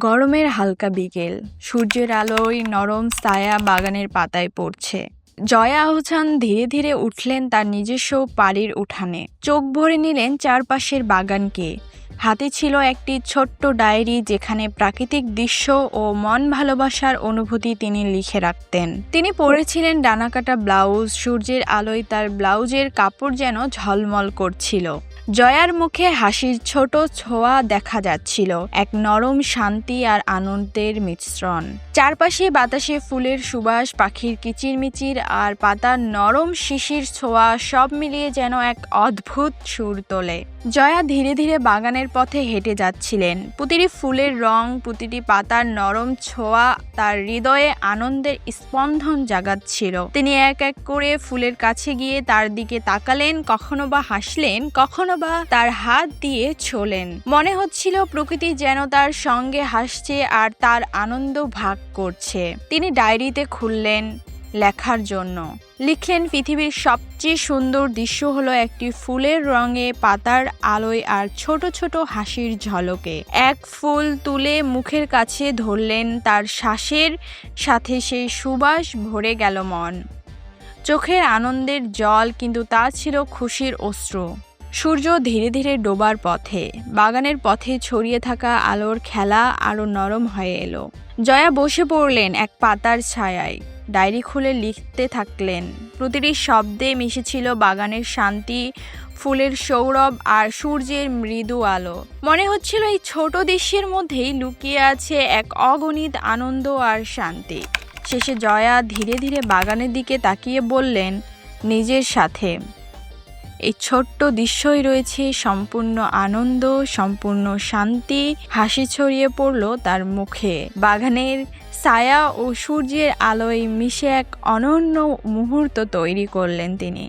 গরমের হালকা বিকেল, সূর্যের আলোয় নরম ছায়া বাগানের পাতায় পড়ছে। জয়া আহসান ধীরে ধীরে উঠলেন তার নিজস্ব বাড়ির উঠানে। চোখ ভরে নিলেন চারপাশের বাগানকে। হাতে ছিল একটি ছোট্ট ডায়েরি, যেখানে প্রাকৃতিক দৃশ্য ও মন ভালোবাসার অনুভূতি তিনি লিখে রাখতেন। তিনি পরেছিলেন ডানাকাটা ব্লাউজ। সূর্যের আলোয় তার ব্লাউজের কাপড় যেন ঝলমল করছিল। জয়ার মুখে হাসির ছোট ছোঁয়া দেখা যাচ্ছিল, এক নরম শান্তি আর আনন্দের মিশ্রণ। চারপাশে বাতাসে ফুলের সুবাস, পাখির কিচিরমিচির আর পাতার নরম শিশির ছোঁয়া, সব মিলিয়ে যেন এক অদ্ভুত সুর তোলে। জয়া ধীরে ধীরে বাগানের পথে হেঁটে যাচ্ছিলেন। প্রতিটি ফুলের রং, প্রতিটি পাতার নরম ছোঁয়া তার হৃদয়ে আনন্দের স্পন্দন জাগাচ্ছিল। তিনি এক এক করে ফুলের কাছে গিয়ে তার দিকে তাকালেন, কখনো বা হাসলেন, কখনো বা তার হাত দিয়ে ছোলেন। মনে হচ্ছিল প্রকৃতি যেন তার সঙ্গে হাসছে আর তার আনন্দ ভাগ করছে। তিনি ডায়েরিতে খুললেন লেখার জন্য। লিখলেন, পৃথিবীর সবচেয়ে সুন্দর দৃশ্য হলো একটি ফুলের রঙে, পাতার আলোয় আর ছোট ছোট হাসির ঝলকে। এক ফুল তুলে মুখের কাছে ধরলেন, তার শ্বাসের সাথে সেই সুবাস ভরে গেল মন। চোখের আনন্দের জল, কিন্তু তা ছিল খুশির অশ্রু। সূর্য ধীরে ধীরে ডোবার পথে। বাগানের পথে ছড়িয়ে থাকা আলোর খেলা আরো নরম হয়ে এলো। জয়া বসে পড়লেন এক পাতার ছায়ায়। ডায়েরি খুলে লিখতে থাকলেন। প্রতিটি শব্দে মিশেছিল বাগানের শান্তি, ফুলের সৌরভ আর সূর্যের মৃদু আলো। মনে হচ্ছিল এই ছোট দৃশ্যের মধ্যেই লুকিয়ে আছে এক অগণিত আনন্দ আর শান্তি। শেষে জয়া ধীরে ধীরে বাগানের দিকে তাকিয়ে বললেন নিজের সাথে, এই ছোট্ট দৃশ্যই রয়েছে সম্পূর্ণ আনন্দ, সম্পূর্ণ শান্তি। হাসি ছড়িয়ে পড়ল তার মুখে। বাগানের ছায়া ও সূর্যের আলোয় মিশে এক অনন্য মুহূর্ত তৈরি করলেন তিনি।